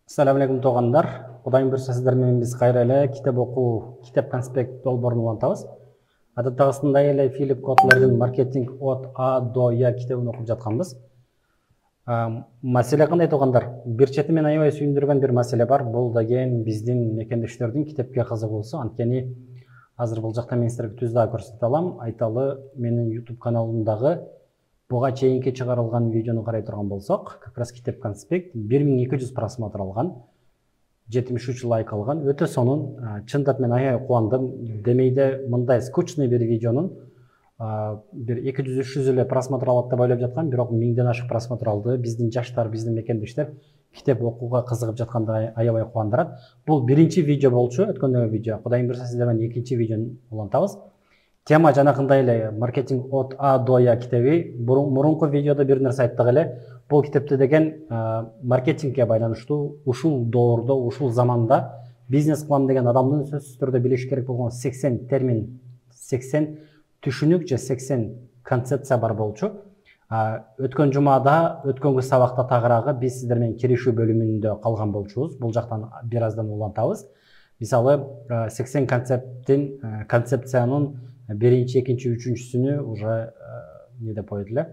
Assalamu alaikum тоғандар. Құдайым бұйырса сіздермен біз қайра эле китеп окуу, китеп конспект долбоорун улантабыз. Адаттагысындай эле Филипп Котлердин маркетинг от А до Я китебин окуп жатканбыз. Маселе кандай тоғандар? Бир чети мен аябай сүйүндүргөн бир маселе бар. Бул деген биздин мекендештердин китепке кызыгуусу. Анткени азыр бул жакта мен силерге түз дагы көрсөтө алам. Айталы менин YouTube каналымдагы буга чейинки чыгарылган видеону карай турган болсок, как раз китеп конспект 1200 просмотр алган, 73 лайк алган. Өтө сонун, чындап мен аябай кубандым. Демейде мындай скучный бир видеонун бир 200-300 эле просмотр алат деп ойлоп жаткан, бирок 1000ден ашык просмотр алды. Биздин жаштар, биздин мекендештер китеп окууга кызыгып жатканда аябай кубандырат. Бул биринчи видео болчу, өткөндөгү видео. Кудайым буйрса сиздер менен экинчи видеону улантабыз. Тема жанакындай эле маркетинг от А до Я китеби. Мурунку видеодо бир нерсе айттык эле. Бул китепте деген маркетингге байланыштуу ушул доордо, ушул заманда бизнес кылам деген адамдын сөзсүз түрдө билиш керек болгон 80 термин, 80 түшүнүк же 80 концепция бар болчу. Өткөн жумада, өткөнгү сабакта тагыраагы биз сиздер менен киришүү бөлүмүндө калган болчубуз. Бул жактан бир аздан улантабыз. Мисалы 80 концепциянын биринчи, экинчи, үчүнчүсүнү уже не деп койду эле.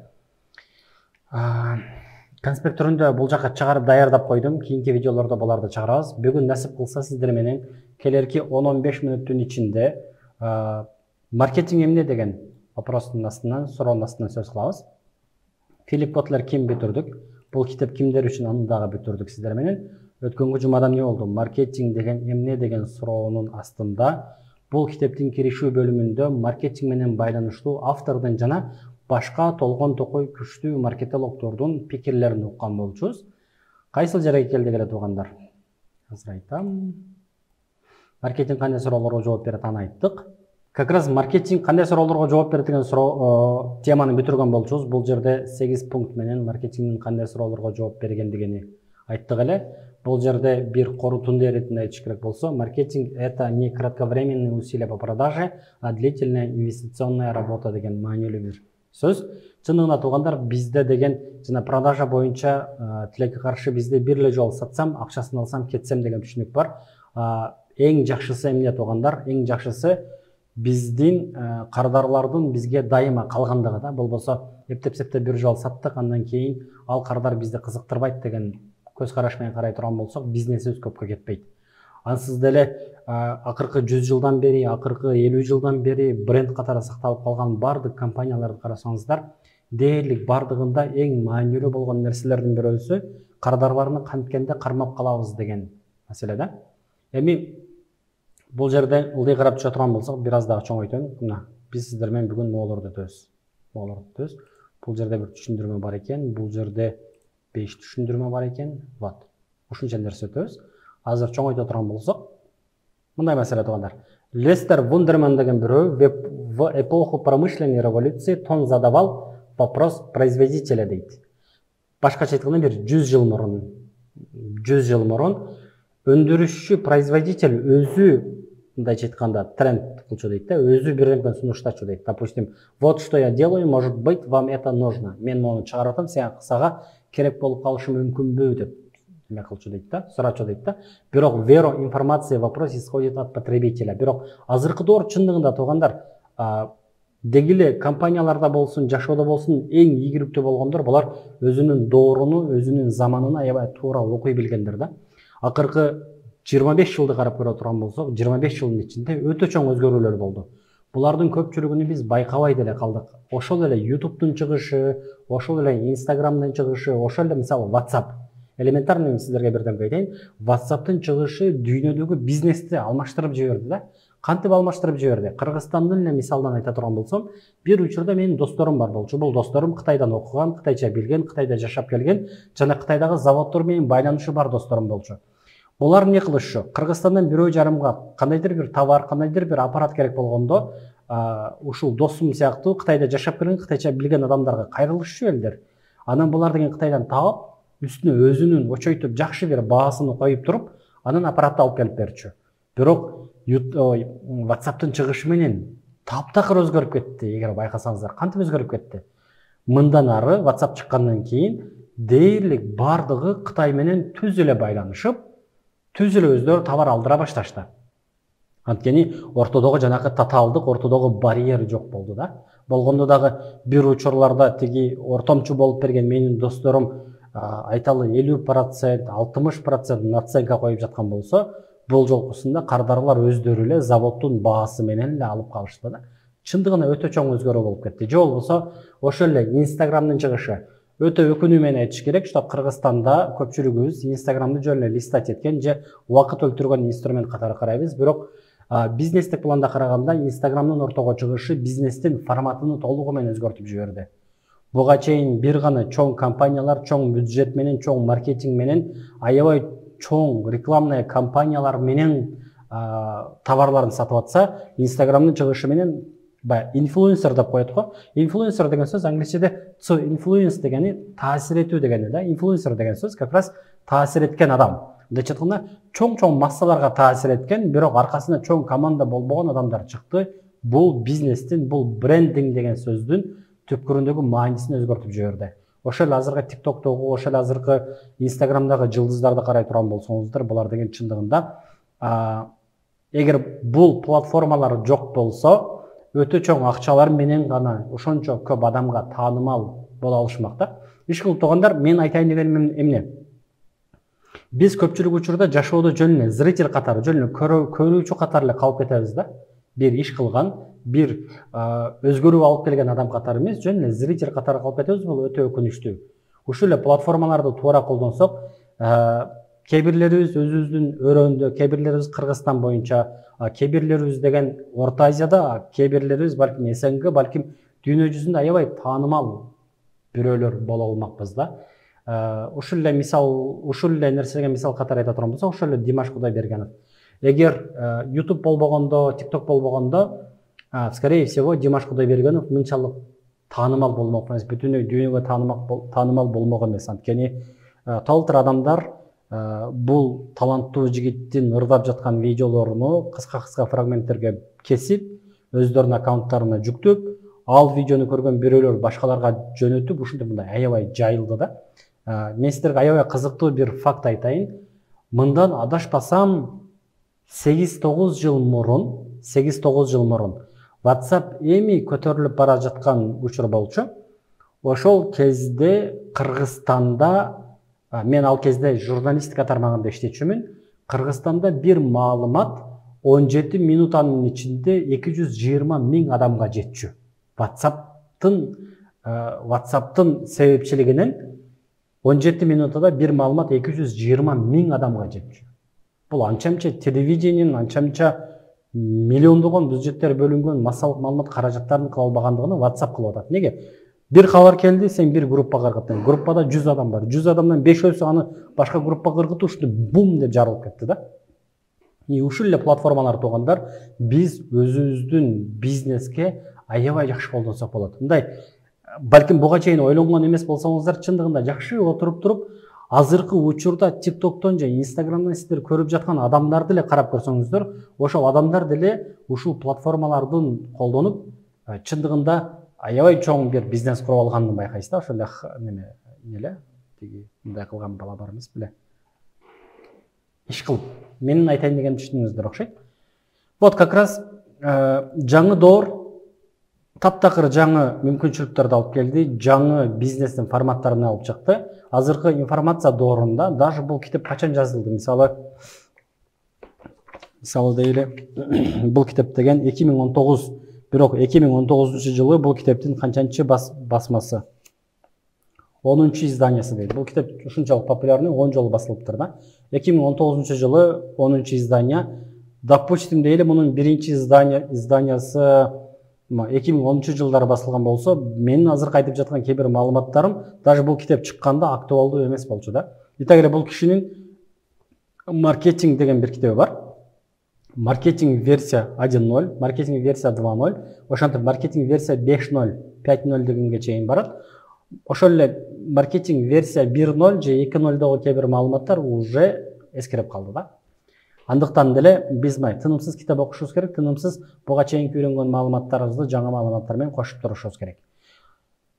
Конспект түрүндө бул жака чыгарып даярдап койдум. Кийинки видеолордо буларды чыгарабыз. Бүгүн насип кылса сиздер менен келерки 10-15 мүнөттүн ичинде маркетинг эмне деген вопростун астынан, суроонун астынан сөз кылабыз. Филипп Котлер ким бүтүрдүк? Бул китеп кимдер үчүн, аны дагы бүтүрдүк сиздер менен. Өткөнгү жумада эмне болду? Маркетинг деген эмне деген суроонун астында бул китептин киришүү бөлүмүндө маркетинг менен байланыштуу автордун жана башка толгон токой күчтүү маркетологдордун пикирлерин уккан болчубуз. Кайсыл жерге келдик эле туугандар? Азыр айтам. Маркетинг кандай суроолорго жооп берет, аны айттык. Как раз маркетинг кандай суроолорго жооп берет деген теманы бүтүргөн болчубуз. Бул жерде 8 пункт менен маркетингдин кандай суроолорго жооп бергендигини айттык эле. Бул жерде бир корутунду эретинде айтыш керек болсо, маркетинг это не кратковременные усилия по продаже, а длительная инвестиционная работа деген маанилүү бир сөз. Чындыгында туугандар, бизде деген жана продажа боюнча тилекке каршы бизде бир эле жолу сатсам, акчасын алсам, кетсем деген түшүнүк бар. Эң жакшысы эмне туугандар? Эң жакшысы биздин кардарлардын бизге дайыма калгандыгы да. Болбосо эптеп-септеп бир жолу саттык, андан кийин ал кардар бизди кызыктырбайт деген көз караш менен карай турган болсок, бизнесибиз көпкө кетпейт. Ансыз деле акыркы 100 жылдан бери, акыркы 50 жылдан бери бренд катары сакталып калган бардык компанияларды карасаңыздар, дээрлик бардыгында эң маанилүү болгон нерселердин бирөөсү кардарларны канткенде кармап калабыз деген маселе да. Эми бул жерде ылдый карап түшө турган болсок, бир аз дагы чоңойтоң. Мына биз сиздер менен бүгүн моолорду өтөбүз. Бул жерде бир түшүндүрмө бар экен, бул жерде 5 түшүндүрмө бар экен. Вот. Ушунча нерсе өтөбүз. Азыр чоңойто турган болсок, мындай маселе туугандар. Лестер Вундерман деген бирөө в эпоху промышленной революции тон задавал вопрос производителя дейт. Башкача айтканда бир 100 жыл мурун өндүрүшчү производитель өзү мындайча айтканда тренд кылчу дейт да, өзү бир нерсени сунуштачу дейт. Допустим, вот что я делаю, может быть, вам это нужно. Мен муну чыгарып атам, сага керек болуп калышы мүмкүнбү деп эме кылчу дейт да, сурачу дейт да. Бирок веро информация вопрос исходит от потребителя. Бирок азыркы доор чындыгында туугандар, дегиле компанияларда болсун, жашоодо болсун, эң ийгиликтүү болгондор булар өзүнүн дооруну, өзүнүн заманын аябай туура окуй билгендер да. Акыркы 25 жылды карап көрө турган болсок, 25 жылдын ичинде өтө чоң өзгөрүүлөр болду. Булардын көпчүлүгүнү биз байкабай деле калдык. Ошол эле YouTube'дун чыгышы, ошол эле Instagram'дын чыгышы, ошол эле мисалы WhatsApp. Элементарный сиздерге бирден айтайын. WhatsApp'тын чыгышы дүйнөдөгү бизнести алмаштырып жиберди да. Кантип алмаштырып жиберди? Кыргызстандын эле мисалдан айта турган болсом, бир учурда менин досторум бар болчу. Бул досторум Кытайдан окуган, кытайча билген, Кытайда жашап келген, жана Кытайдагы заводдор менен байланышы бар досторум болчу. Булар эмне кылышчу? Кыргызстандан бирөө жарымга кандайдыр бир товар, кандайдыр бир аппарат керек болгондо, ушул досум сыяктуу Кытайда жашап келген, кытайча билген адамдарга кайрылышчу элдер. Анан булар деген Кытайдан таап, үстүнө өзүнүн очойтуп жакшы бир баасын коюп туруп, анан аппаратты алып келип берчү. Бирок WhatsApp'тын чыгышы менен таптакыр өзгөрүп кетти. Эгер байкасаңыздар, кантип өзгөрүп кетти? Мындан ары WhatsApp чыккандан кийин дээрлик бардыгы Кытай менен түз эле байланышып, түз эле өздөрү товар алдыра башташты. Анткени ортодогу жанакы татаалдык, ортодогу барьер жок болду да. Болгондо дагы бир учурларда тиги ортомчу болуп берген менин досторум айталы 50%, 60% наценка коюп жаткан болсо, бул жолкусунда кардарлар өздөрү эле заводдун баасы менен эле алып калышты да. Чындыгында өтө чоң өзгөрүү болуп кетти. Же болбосо ошол эле Инстаграмдын чыгышы өтө өкүнүү менен айтыш керек, что Кыргызстанда көпчүлүгүбүз Инстаграмды жөн эле листать эткен же убакыт өлтүргөн инструмент катары карайбыз. Бирок бизнестик планда караганда Инстаграмдын ортого чыгышы бизнестин форматын толугу менен өзгөртүп жиберди. Буга чейин бир гана чоң компаниялар, чоң бюджет менен, чоң маркетинг менен, аябай чоң рекламный компаниялар менен товарларын сатып атса, Инстаграмдын чыгышы менен инфлюенсер деп коет го. Инфлюенсер деген сөз англисчеде to influence дегени таасир этүү дегени да. Инфлюенсер деген сөз как раз таасир эткен адам. Мындайча айтканда чоң массаларга таасир эткен, бирок аркасында чоң команда болбогон адамдар чыкты. Бул бизнестин, бул брендинг деген сөздүн түпкүрүндөгү маанисин өзгөртүп жиберди. Ошол азыркы TikToktогу, ошол азыркы Instagramдагы жылдыздарды карай турган болсоңуздар, булар деген чындыгында эгер бул платформалар жок болсо, өтө чоң акчалар менен гана ошончо көп адамга таанымал боло алышмак да. Иш кылып тургандар, мен айтайын дегеним эмне? Биз көпчүлүк учурда жашоодо жөн эле зритель катары, жөн эле көрүүчү катары эле калып кетебиз да. Бир иш кылган, бир өзгөрүү алып келген адам катары эмес, жөн эле зритель катары калып кетебиз. Бул өтө өкүнүчтүү. Ушул эле платформаларды туура колдонсок, кээ бирлерибиз өзүбүздүн өрөөндө, кээ бирлерибиз Кыргызстан боюнча, кээ бирлерибиз деген Орто Азияда, кээ бирлерибиз балким СНГ, балким дүйнө жүзүндө аябай таанымал бирөөлөр боло алмакпыз да. Ушул эле нерсеге мисал катары айта турган болсок, ошол эле Димаш Кудайбергенов. Эгер YouTube болбогондо, TikTok болбогондо, скорее всего, Димаш Кудайбергенов мынчалык таанымал болмок эмес, бүтүнөй дүйнөгө таанымал болмок эмес. Анткени толтур адамдар бул таланттуу жигиттин ырдап жаткан видеолоруну кыска фрагменттерге кесип, өздөрүнүн аккаунттарына жүктөп, ал видеону көргөн бирөөлөр башкаларга жөнөтүп, ушинтип мындай аябай жайылды да. Мен сиздерге аябай кызыктуу бир факт айтайын. Мындан адашпасам 8-9 жыл мурун WhatsApp эми көтөрүлүп бара жаткан учур болчу. Ошол кезде Кыргызстанда, мен ал кезде журналистика тармагында иштечүмүн, Кыргызстанда бир маалымат 17 минутанын ичинде 220 000 адамга жетчү. WhatsApp'тын себепчилигинен 17 минутада бир маалымат 220 000 адамга жетчү. Бул анча-мынча телевидениенин, анча-мынча миллиондогон бюджеттер бөлүнгөн массалык маалымат каражаттарын кыла албагандыгын WhatsApp кылып атат. Неге? Бир кабар келди, сен бир группага кыргыттың. Группада 100 адам бар. 100 адамдан 5-өсү аны башка группага кыргытып, ушинтип бум деп жарылып кетти да. Ушул эле платформалар туугандар, биз өзүбүздүн бизнеске аябай жакшы колдонсок болот. Мындай балким буга чейин ойлонгон эмес болсоңуздар, чындыгында жакшы отуруп туруп, азыркы учурда TikToктон же Instagramдан сиздер көрүп жаткан адамдарды эле карап көрсөңүздөр, ошол адамдар деле ушул платформалардын колдонуп, чындыгында аябай чоң бир бизнес куруп алганын байкайсыз да. Ошол эле тиги мындай кылган бала бар эмес беле. Иш кылып, менин айтайын дегенди түшүндүңүздөр окшойт. Вот как раз жаңы доор таптакыр жаңы мүмкүнчүлүктөрдү алып келди, жаңы бизнестин форматтарын алып чыкты. Азыркы информация доорунда даже бул китеп качан жазылды? Мисалы дейли бул китеп деген 2019, бирок 2019-жылы бул китептин канчанчы басмасы? 10-чу изданиясы дейт. Бул китеп ушунчалык популярный, 10 жолу басылыптыр да. 2019-жылы 10-чу издания. Допустим дейли мунун биринчи изданиясы 2010-жылдары басылган болсо, менин азыркы айтып жаткан кээ бир маалыматтарым даже бул китеп чыкканда актуалдуу эмес болчу да. Итак эле бул кишинин маркетинг деген бир китеби бар. Маркетинг версия 1.0, маркетинг версия 2.0, ошентип маркетинг версия 5.0, 5.0 дегенге чейин барат. Ошол эле маркетинг версия 1.0 же 2.0догу кээ бир маалыматтар уже эскирип калды да. Андыктан деле биз тынымсыз китеп окушубуз керек, тынымсыз буга чейинки үйрөнгөн маалыматтарыбызды жаңы маалыматтар менен кошуп турушубуз керек.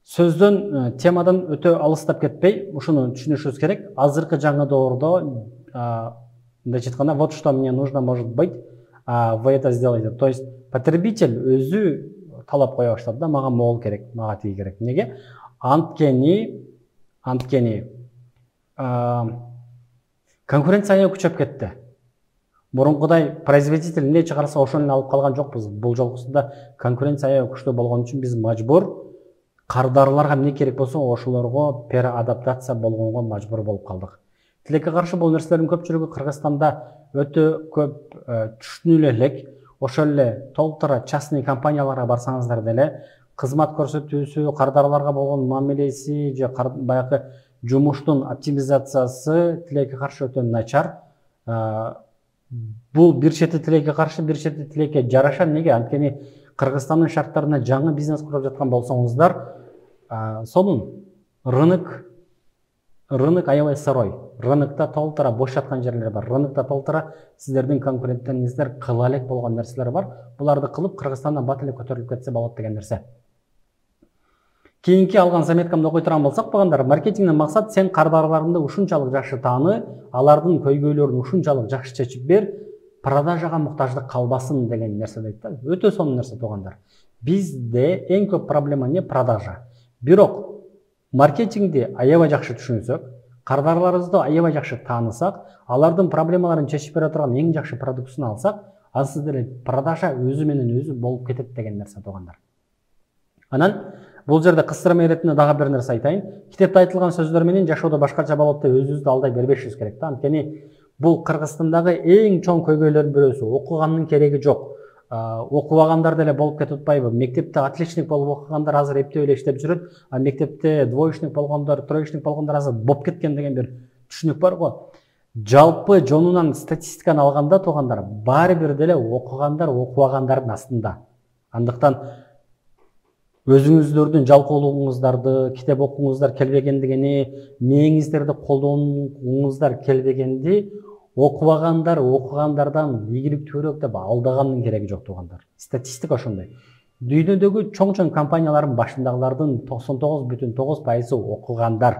Сөздөн, темадан өтө алыстап кетпей, ушуну түшүнүшүбүз керек. Азыркы жаңы доордо, мындай айтканда, вот что мне нужно, может быть, вы это сделаете. То есть потребитель өзү талап кое баштады да, мага могул керек, мага тиги керек. Неге? Анткени конкуренция күчөп кетти. Мурункудай производитель эмне чыгарса ошону алып калган жокпуз. Бул жолкусунда конкуренция күчтүү болгон үчүн биз мажбур кардарларга эмне керек болсо ошолорго переадаптация болгонго мажбур болуп калдык. Тилекке каршы бул нерселердин көпчүлүгү Кыргызстанда өтө көп түшүнүлө элек. Ошол эле толтура частный компанияларга барсаңыздар деле кызмат көрсөтүүсү, кардарларга болгон мамилеси же баягы жумуштун оптимизациясы тилекке каршы өтө начар. Бул бир чети тилекке каршы, бир чети тилекке жараша. Неге? Анткени Кыргызстандын шарттарында жаңы бизнес куруп жаткан болсоңуздар, сонун рынок аябай сырой. Рынокто толтура бош жаткан жерлер бар. Рынокто толтура сиздердин конкуренттериңиздер кыла элек болгон нерселер бар. Буларды кылып Кыргызстандан бат эле көтөрүлүп кетсе болот деген нерсе. Кийинки алган заметкамды окуй турган болсак, багандар, маркетингдин максат сен кардарларыңды ушунчалык жакшы тааны, алардын көйгөйлөрүн ушунчалык жакшы чечип бер, продажага муктаждык калбасын деген нерсе дейт да. Өтө сонун нерсе туугандар. Бизде эң көп проблема не? Продажа. Бирок маркетингди аябай жакшы түшүнсөк, кардарларыбызды аябай жакшы таанысак, алардын проблемаларын чечип бере турган эң жакшы продуктусун алсак, ансыз деле продажа өзү менен өзү болуп кетет деген нерсе туугандар. Анан бул жерде кыстырма иретинде дагы бир нерсе айтайын. Китепте айтылган сөздөр менен жашоодо башкача болот деп өзүбүздү алдай бербешибиз керек да. Анткени бул Кыргызстандагы эң чоң көйгөйлөрдүн бирөөсү. Окуганын кереги жок. Окубагандар деле болуп кетип атпайбы? Мектепте отличник болуп окугандар азыр эптеп эле иштеп жүрөт, а мектепте двоечник болгондор, троечник болгондор азыр болуп кеткен деген бир түшүнүк бар го. Жалпы жонунан статистиканы алганда туугандар, баары бир деле окугандар окубагандардын астында. Андыктан өзүңүздөрдүн жалкоолугуңуздарды, китеп окуңуздар келбегендигини, мээңиздерди колдонууңуздар келбегенди, окубагандар окугандардан ийгиликтүүрөөк деп алдагандын кереги жок туугандар. Статистика ошондой. Дүйнөдөгү чоң компаниялардын башындагылардын 99,9% окугандар.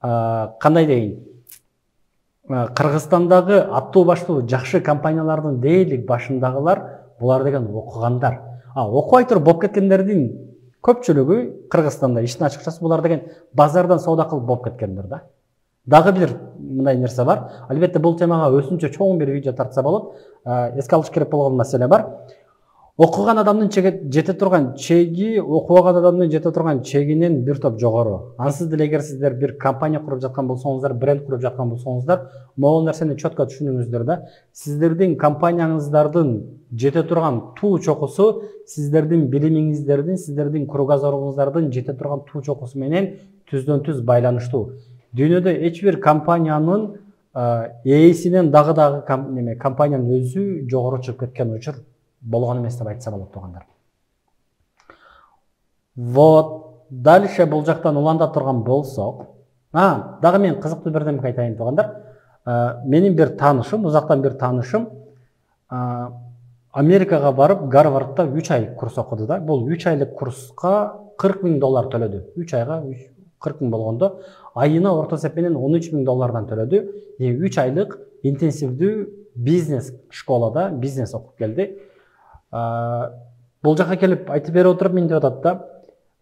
Кандай дейин? Кыргызстандагы аттуу баштуу жакшы компаниялардын дээрлик башындагылар булар деген окугандар. Окубай туруп болуп кеткендердин көпчүлүгү Кыргызстанда иштин ачыкчасы булар деген базардан соода кылып болуп кеткендер да. Дагы бир мындай нерсе бар. Албетте бул темага өзүнчө чоң бир видео тартса болот. Эске алыш керек болгон маселе бар. Окуган адамдын жете турган чеги, окубаган адамдын жете турган чегинен бир топ жогору. Ансыз деле эгер сиздер бир компания куруп жаткан болсоңуздар, бренд куруп жаткан болсоңуздар, могул нерсени чөткө түшүнүңүздөр да. Сиздердин компанияңыздардын жете турган туу чокусу сиздердин билимиңиздердин, сиздердин кругозоруңуздардын жете турган туу чокусу менен түздөн түз байланыштуу. Дүйнөдө эч бир компаниянын ээсинен дагы компаниянын өзү жогору чыгып кеткен учур болгон эмес деп айтса болот туугандар. Вот, дальше бул жактан уландап турган болсок, дагы мен кызыктуу бир нерсе айтайын туугандар. Менин бир таанышым, узактан бир таанышым Америкага барып, Гарвардта 3 ай курс окуду да. Бул 3 айлык курска $40,000 төлөдү. 3 айга 40,000 болгондо, айына орто эсеп менен $13,000 төлөдү. 3 айлык интенсивдүү бизнес школада бизнес окуп келди. Бул жака келип айтып берип отуруп мен деп атат да,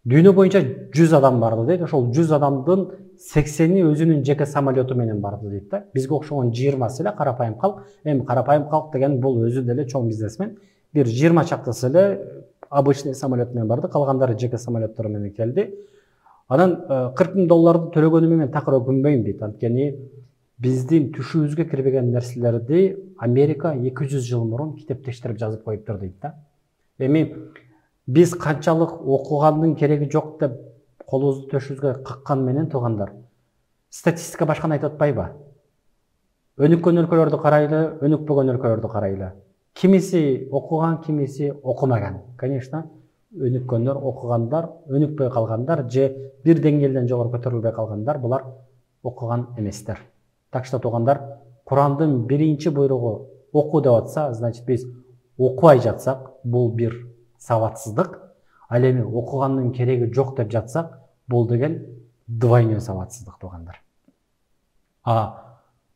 дүйнө боюнча 100 адам барды дейт. Ошол 100 адамдын 80-и өзүнүн жеке самолету менен барды дейт да. Бизге окшогон 20-сы эле карапайым калк. Эми карапайым калк деген бул өзү деле чоң бизнесмен. Бир 20 чактысы эле обычный самолет менен барды, калгандары жеке самолеттер менен келди. Анан $40,000 төлөгөнүмө мен такыр өкүнбөйм дейт. Анткени биздин түшүбүзгө кирбеген нерселерди Америка 200 жыл мурун китептештирип жазып коюптур дейт да. Эми биз канчалык окугандын кереги жок деп колубузду төшүбүзгө каккан менен туугандар. Статистика башканы айтып атпайбы? Өнүккөн өлкөлөрдү карайлы, өнүкпөгөн өлкөлөрдү карайлы. Кимиси окуган, кимиси окумаган. Конечно, өнүккөндөр, окугандар, өнүкпөй калгандар же бир деңгээлден жогору көтөрүлбөй калгандар, булар окуган эместер. Так что туугандар, Курандын биринчи буйругу оку деп атса, значит биз окубай жатсак, бул бир сабатсыздык. Ал эми окугандын кереги жок деп жатсак, Бул деген двойной сабатсыздык туугандар.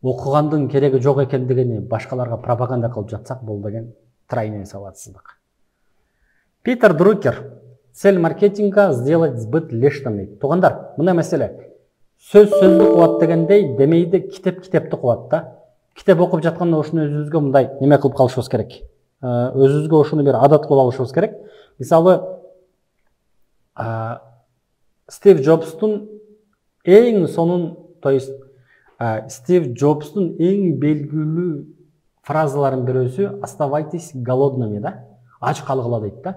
Окугандын кереги жок экендигини башкаларга пропаганда кылып жатсак, бул деген тройной сабатсыздык. Питер Друкер: цель маркетинга сделать сбыт лишним дейт. Туугандар, мына маселе сөздү кубат дегендей демейди, китепти кубат да. Китеп окуп жатканда ушуну өзүбүзгө мындай неме кылып калышыбыз керек. Өзүбүзгө ушуну бир адат кылып алышыбыз керек. Мисалы, Стив Джобстун эң сонун, то есть Стив Джобстун эң белгилүү фразаларын бирөөсү оставайтесь голодными, да? Ач калгыла дейт да.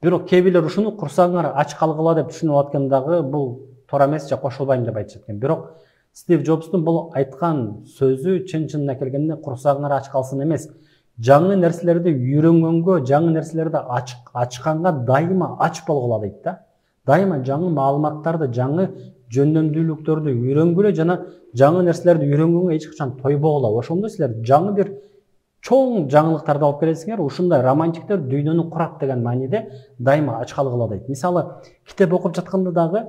Бирок кээ бирлер ушуну курсаңар ач калгыла деп түшүнүп аткандагы бул туура эмес, же кошулбайм деп айтышат экен. Бирок Стив Джобстун бул айткан сөзү чын-чынына келгенде курсаңар ач калсын эмес. Жаңы нерселерди үйрөнгөнгө, жаңы нерселерди ачканга дайыма ач болгула дейт да. Дайыма жаңы маалыматтарды, жаңы жөндөмдүүлүктөрдү үйрөнгүлө жана жаңы нерселерди үйрөнгөнгө эч качан тойбогула. Ошондо силер жаңы бир чоң жаңылыктарды алып келесиңер. Ушундай романтиктер дүйнөнү курат деген мааниде дайыма ач калгыла дейт. Мисалы, китеп окуп жатканда дагы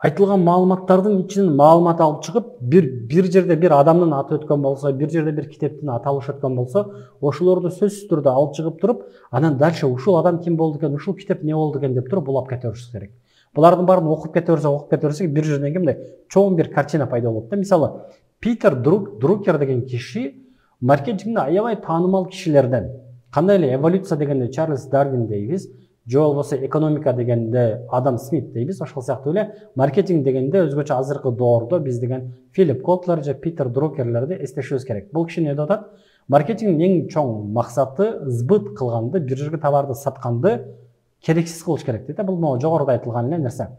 айтылган маалыматтардын ичинен маалымат алып чыгып, бир жерде бир адамдын аты өткөн болсо, бир жерде бир китептин аталышы өткөн болсо, ошолорду сөзсүз түрдө алып чыгып туруп, анан дальше ушул адам ким болду экен, ушул китеп не болду экен деп туруп булап кете беришибиз керек. Булардын баарын окуп кете берсек, бир жерден кимде чоң бир картина пайда болот да. Мисалы, Питер Друкер деген киши маркетингде аябай таанымал кишилерден. Кандай эле эволюция дегенде Чарльз Дарвин дейбиз, же болбосо экономика дегенде Адам Смит дейбиз, ошол сыяктуу эле маркетинг дегенде өзгөчө азыркы доордо биз деген Филип Котлер же Питер Друкерлерди эстешибиз керек. Бул киши эмне деп атат? Маркетингдин эң чоң максаты сбыт кылганды, бир жерге товарды сатканды керексиз кылыш керек дейт. Бул могу жогоруда айтылган эле нерсе.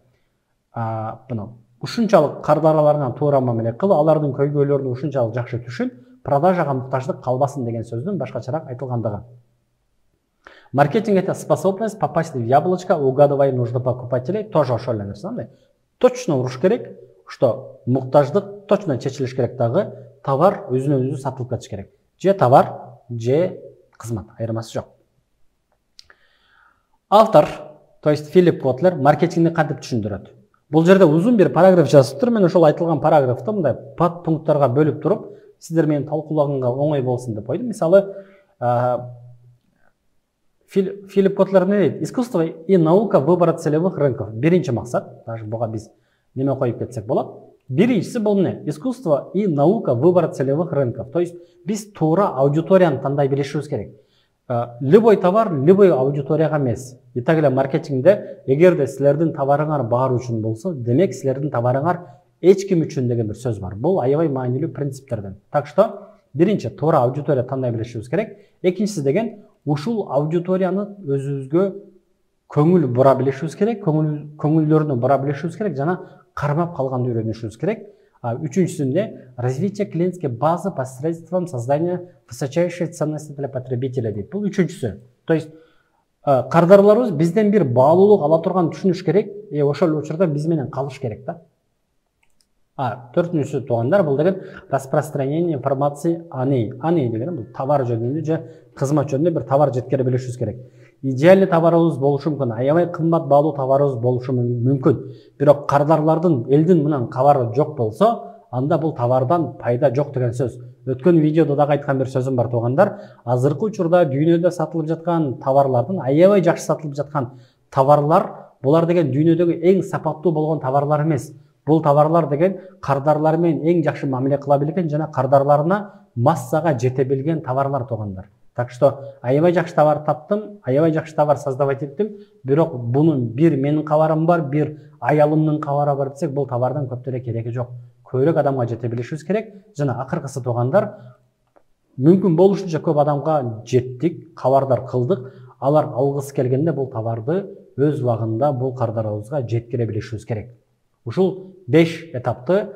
Ушунчалык кардараларына туура мамиле кыл, алардын көйгөйлөрүн ушунчалык жакшы түшүн, продажага муктаждык калбасын деген сөздүн башкачараак айтылгандыгы. Маркетинг — это способность попасть в яблочко, угадывая нужды покупателей. Тоже ошол эле нерсе. Точно уруш керек, что муктаждык точно чечилиш керек дагы, товар өзүнөн өзү сатылып кетиш керек. Же товар, же кызмат, айырмасы жок. Автор, то есть Филип Котлер, маркетингди кантип түшүндүрөт? Бул жерде узун бир параграф жазыптыр. Мен ошол айтылган параграфты мындай подпункттарга бөлүп туруп, сиздер менен талкуулаганга оңой болсун деп койдум. Мисалы, Филип Котлер не дейт? Искусство и наука выбора целевых рынков. Биринчи максат, даже буга биз неме коюп кетсек болот. Биринчиси бул эмне? Искусство и наука выбора целевых рынков. То есть биз туура аудиторияны тандай билишибиз керек. Любой товар любой аудиторияга эмес. И так эле маркетингде эгерде силердин товарыңар баар үчүн болсо, демек силердин товарыңар эч ким үчүн деген бир сөз бар. Бул аябай маанилүү принциптерден. Так что биринчи туура аудитория тандай билишибиз керек. Экинчиси деген ушул аудиторияны өзүбүзгө көңүл бура билишибиз керек, көңүлдөрүнө бура билишибиз керек жана кармап калганды үйрөнүшүбүз керек. Үчүнчүсүнде развитие клиентской базы посредством создания высочайшей ценности для потребителя дейт. Бул үчүнчүсү. То есть кардарларыбыз бизден бир баалуулук ала турган түшүнүш керек, ошол учурда биз менен калыш керек да. Төртүнчүсү туугандар, бул деген распространение информации о ней. О ней деген бул товар жөнүндө же кызмат жөнүндө бир товар жеткире билишибиз керек. Идеалдуу товарыбыз болушу мүмкүн, аябай кымбат баалуу товарыбыз болушу мүмкүн. Бирок кардарлардын элдин менен кабары жок болсо, анда бул товардан пайда жок деген сөз. Өткөн видеодо дагы айткан бир сөзүм бар туугандар. Азыркы учурда дүйнөдө сатылып жаткан товарлардын, аябай жакшы сатылып жаткан товарлар, булар деген дүйнөдөгү эң сапаттуу болгон товарлар эмес. Бул товарлар деген кардарлар менен эң жакшы мамиле кыла билген жана кардарларына массага жете билген товарлар туугандар. Так что аябай жакшы товар таптым, аябай жакшы товар создавать эттим, бирок бунун бир менин кабарым бар, бир аялымдын кабары бар десек, бул товардан көп деле кереги жок. Көбүрөөк адамга жете билишибиз керек жана акыркысы туугандар, мүмкүн болушунча көп адамга жеттик, кабардар кылдык. Алар алгысы келгенде бул товарды өз убагында бул кардарыбызга жеткире билишибиз керек. Ушул 5 этапты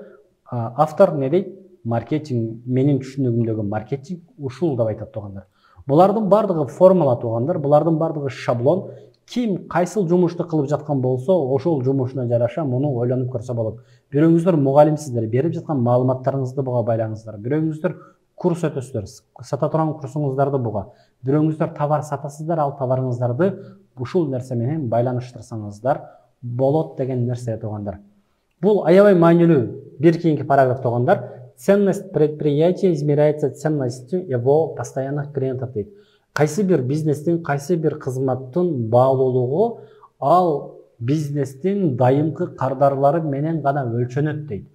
автор не дейт? Маркетинг, менин түшүнүгүмдөгү маркетинг ушул деп айтат туугандар. Булардын бардыгы формула туугандар, булардын бардыгы шаблон. Ким кайсыл жумушты кылып жаткан болсо, ошол жумушуна жараша муну ойлонуп көрсө болот. Бирөөңүздөр мугалимсиздер, берип жаткан маалыматтарыңызды буга байлаңыздар. Бирөөңүздөр курс өтөсүздөр, сата турган курсуңуздарды буга. Бирөөңүздөр товар сатасыздар, ал товарыңыздарды ушул нерсе менен байланыштырсаңыздар, болот деген нерсе туугандар. Бул аябай маанилүү бир кийинки параграф туугандар. Ценность предприятия измеряется ценностью его постоянных клиентов дейт. Кайсы бир бизнестин, кайсы бир кызматтын баалуулугу ал бизнестин дайымкы кардарлары менен гана өлчөнөт дейт.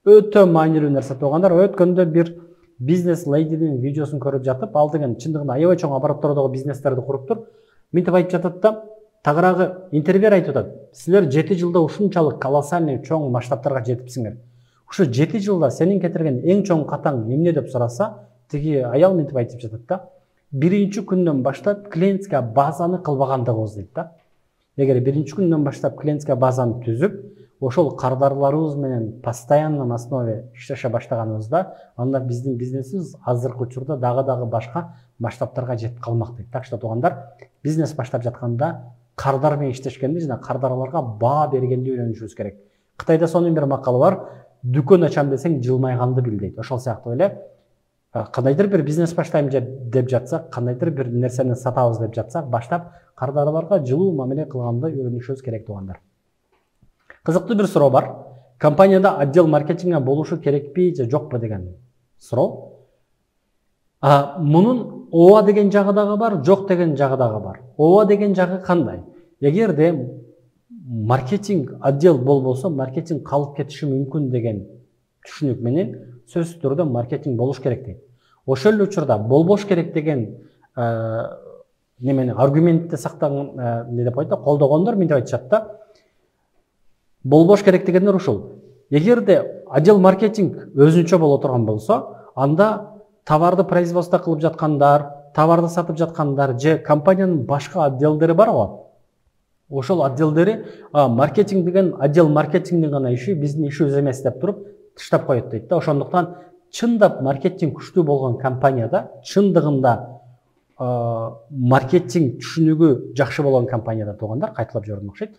Өтө маанилүү нерсе туугандар. Өткөндө бир бизнес лейдинин видеосун көрүп жатып, ал деген чындыгында аябай чоң обороттордогу бизнестерди куруптур. Мынтип айтып жатат да, тагыраагы интервью айтып атат. Силер 7 жылда ушунчалык колоссальный чоң масштабтарга жетипсиңер. Ушу 7 жылда сенин кетирген эң чоң катаң эмне деп сураса, тиги аял мынтип айтып жатат да. Биринчи күндөн баштап клиентская базаны кылбагандыгыбыз дейт да. Эгер биринчи күндөн баштап клиентская базаны түзүп, ошол кардарларыбыз менен постоянный основе иштеше баштаганыбызда, анда биздин бизнесибиз азыркы учурда дагы башка масштабтарга жетип калмак дейт. Так что туугандар, бизнес баштап жатканда кардар менен иштешкенди жана кардарларга баа бергенди үйрөнүшүбүз керек. Кытайда сонун бир макал бар. Дүкөн ачам десең жылмайганды бил дейт. Ошол сыяктуу эле кандайдыр бир бизнес баштайм деп жатсак, кандайдыр бир нерсени сатабыз деп жатсак, баштап кардарларга жылуу мамиле кылганды үйрөнүшүбүз керек туугандар. Кызыктуу бир суроо бар. Компанияда отдел маркетинга болушу керекпи же жокпу деген суроо. Мунун ооба деген жагы дагы бар, жок деген жагы дагы бар. Ооба деген жагы кандай? Эгерде маркетинг отдел болбосо, маркетинг калып кетиши мүмкүн деген түшүнүк менен сөзсүз түрдө маркетинг болуш керек дейт. Ошол эле учурда болбош керек деген немени аргументти сактаган не деп коет, колдогондор мынтип айтышат да. Болбош керек дегендер ушул. Эгерде отдел маркетинг өзүнчө боло турган болсо, анда товарды производство кылып жаткандар, товарды сатып жаткандар же компаниянын башка отделдери бар го. Ошол отделдери маркетинг деген отдел маркетингдин гана иши, биздин ишибиз эмес деп туруп таштап коет дейт да. Ошондуктан чындап маркетинг күчтүү болгон компанияда, чындыгында маркетинг түшүнүгү жакшы болгон компанияда туугандар, кайталап жибердим окшойт.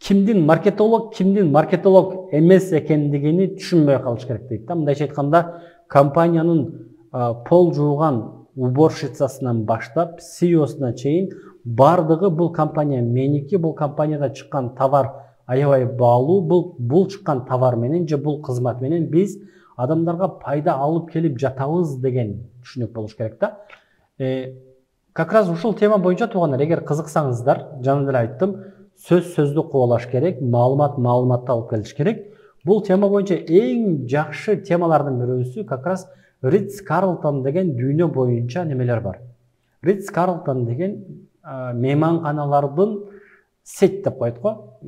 Кимдин маркетолог эмес экендигини түшүнбөй калыш керек дейт да. Мындайча айтканда, компаниянын пол жууган уборщицасынан баштап CEOсуна чейин бардыгы бул компания меники, бул компанияда чыккан товар аябай баалуу, бул чыккан товар менен же бул кызмат менен биз адамдарга пайда алып келип жатабыз деген түшүнүк болуш керек да. Как раз ушул тема боюнча туугандар, эгер кызыксаңыздар, жана деле айттым, сөздү кубалаш керек, маалыматты алып келиш керек. Бул тема боюнча эң жакшы темалардын бирөөсү как раз Ritz Carlton деген дүйнө боюнча немелер бар. Ritz Carlton деген мейманканалардын сет деп коет го.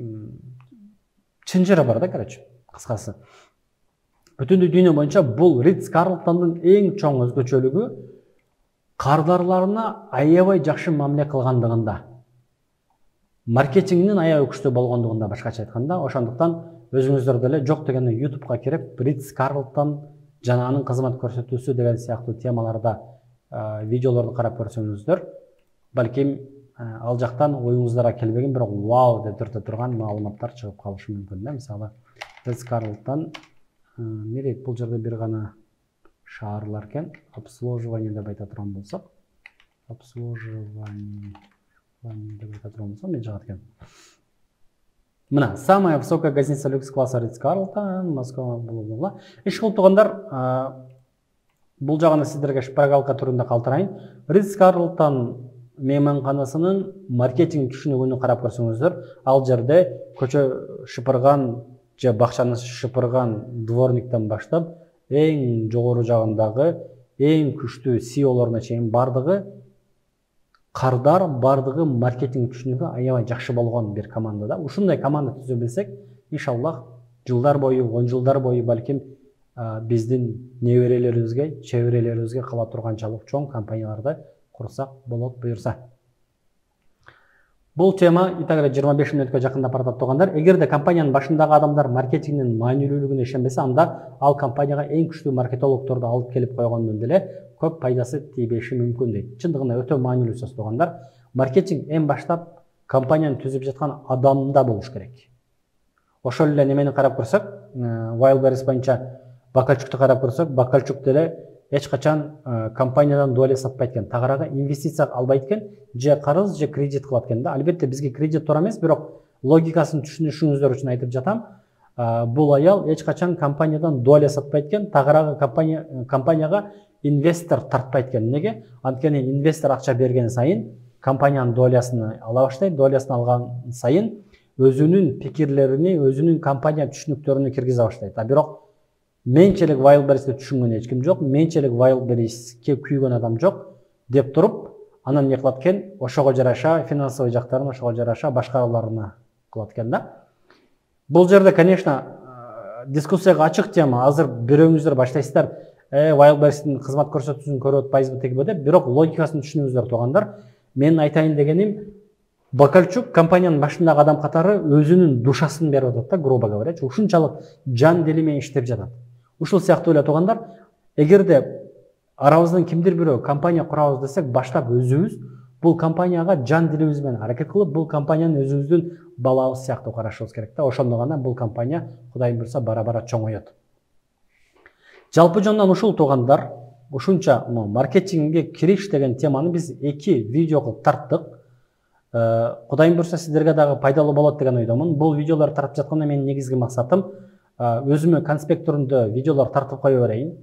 Чынжыры бар да, короче, кыскасы. Бүтүн дүйнө боюнча бул Ritz Carlton'дун эң чоң өзгөчөлүгү кардарларына аябай жакшы мамиле кылгандыгында. Маркетингдин аябай күчтүү болгондугунда, башкача айтканда. Ошондуктан өзүңүздөр деле жок дегенде YouTube'га кирип Ritz Carlton жана анын кызмат көрсөтүүсү деген сыяктуу темаларда видеолорду карап көрсөңүздөр, балким ал жактан оюңуздарга келбеген бирок вау деп турган маалыматтар чыгып калышы мүмкүн да. Мисалы Ritz Carlton не дейт, бул жерде бир гана шаарлар экен, обслуживание деп айта турган болсок, обслуживание деп айта турган болсок, мен жагат экен. Мына, самая высокая гостиница люкс класса Ritz Carlton, Москва, бла-бла-бла. Иш кылып тургандар, бул жагына сиздерге шпаргалка түрүндө калтырайын. Ritz Carlton мейманканасынын маркетинг түшүнүгүнү карап көрсөңүздөр, ал жерде көчө шыпырган же бакчаны шыпырган дворниктен баштап эң жогору жагындагы эң күчтүү CEOлоруна чейин бардыгы кардар, бардыгы маркетинг түшүнүгү аябай жакшы болгон бир команда да. Ушундай команда түзө билсек, иншаллах жылдар бою, 10 жылдар бою балким биздин неберелерибизге, чеберелерибизге кала турганчалык чоң компанияларды курсак болот буюрса. Бул тема итагыра 25 мүнөткө жакындап баратат туугандар. Эгерде компаниянын башындагы адамдар маркетингдин маанилүүлүгүнө ишенбесе, анда ал компанияга эң күчтүү маркетологдорду алып келип койгондон деле көп пайдасы тийбеши мүмкүн дейт. Чындыгында өтө маанилүү сөз туугандар. Маркетинг эң баштап компанияны түзүп жаткан адамда болуш керек. Ошол эле немени карап көрсөк, Wildberries боюнча Бакальчукту карап көрсөк, Бакальчук деле эч качан компаниядан доля сатпайт экен, тагыраагы инвестиция албайт экен, же карыз же кредит кылат экен да. Албетте бизге кредит туура эмес, бирок логикасын түшүнүшүңүздөр үчүн айтып жатам. Бул аял эч качан компаниядан доля сатпайт экен, тагыраагы компанияга инвестор тартпайт экен. Неге? Анткени инвестор акча берген сайын компаниянын долясын ала баштайт, долясын алган сайын өзүнүн пикирлерини, өзүнүн компания түшүнүктөрүнү киргизе баштайт. Бирок менчелик Wildberries'ти түшүнгөн эч ким жок, менчелик Wildberries'ке күйгөн адам жок деп туруп, анан эмне кылат экен? Ошого жараша финансовый жактарын, ошого жараша башкаларына кылат экен да. Бул жерде, конечно, дискуссияга ачык тема. Азыр бирөөңүздөр баштайсыздар, Wildberries'тин кызмат көрсөтүүсүн көрүп атпайбызбы тигиби деп. Бирок логикасын түшүнүңүздөр туугандар. Менин айтайын дегеним, Бакальчук компаниянын башындагы адам катары өзүнүн душасын берип атат да, грубо говоря. Ушунчалык жан дили менен иштеп жатат. Ушул сыяктуу эле туугандар, эгерде арабыздан кимдир бирөө компания курабыз десек, баштап өзүбүз бул компанияга жан дилибиз менен аракет кылып, бул компанияны өзүбүздүн балабыз сыяктуу карашыбыз керек да. Ошондо гана бул компания Кудайым буйрса бара-бара чоңоёт. Жалпы жонунан ушул туугандар, ушунча маркетингге кириш деген теманы биз 2 видео кылып тарттык. Кудайым буйрса сиздерге дагы пайдалуу болот деген ойдомун. Бул видеолор тартып жатканда менин негизги максатым өзүмө конспект түрүндө видеолор тартып кое берейин.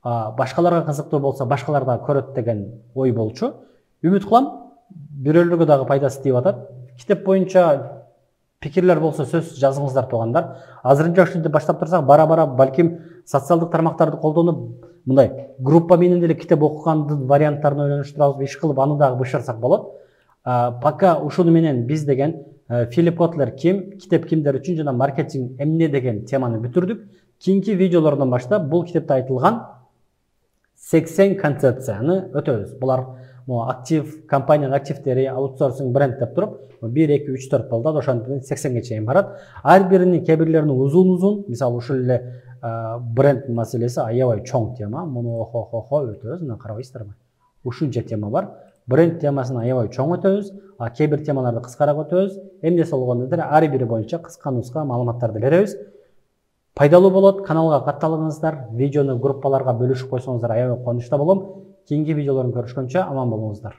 Башкаларга кызыктуу болсо башкалар да көрөт деген ой болчу. Үмүт кылам, бирөөлөргө дагы пайдасы тийип атат. Китеп боюнча пикирлер болсо сөз жазыңыздар туугандар. Азырынча ушинтип баштап турсак, бара-бара балким социалдык тармактарды колдонуп, мындай группа менен деле китеп окугандын варианттарын ойлонуштурабыз, иш кылып аны дагы бышырсак болот. Пока ушуну менен биз деген Филипп Котлер ким, китеп кимдер үчүн жана маркетинг эмне деген теманы бүтүрдүк. Кийинки видеолордон баштап бул китепте айтылган 80 концепцияны өтөбүз. Булар актив, компаниянын активдери, аутсорсинг, бренд деп туруп, 1, 2, 3, 4 болду, ошондон 80ге чейин барат. Ар биринин кебирлеринин узун-узун, мисалы ушул эле бренд маселеси аябай чоң тема. Муну охо өтөбүз, мына карабайсыздарбы? Ушунча тема бар. Бренд темасын аябай чоң өтөбүз, кээ бир темаларды кыскараак өтөбүз. Эмне болгондо ар бири боюнча кыска-нуска маалыматтарды беребиз. Пайдалуу болот, каналга катталыңыздар, видеону группаларга бөлүшүп койсоңуздар аябай кубанычта болом. Кийинки видеолордон көрүшкөнчө аман болуңуздар.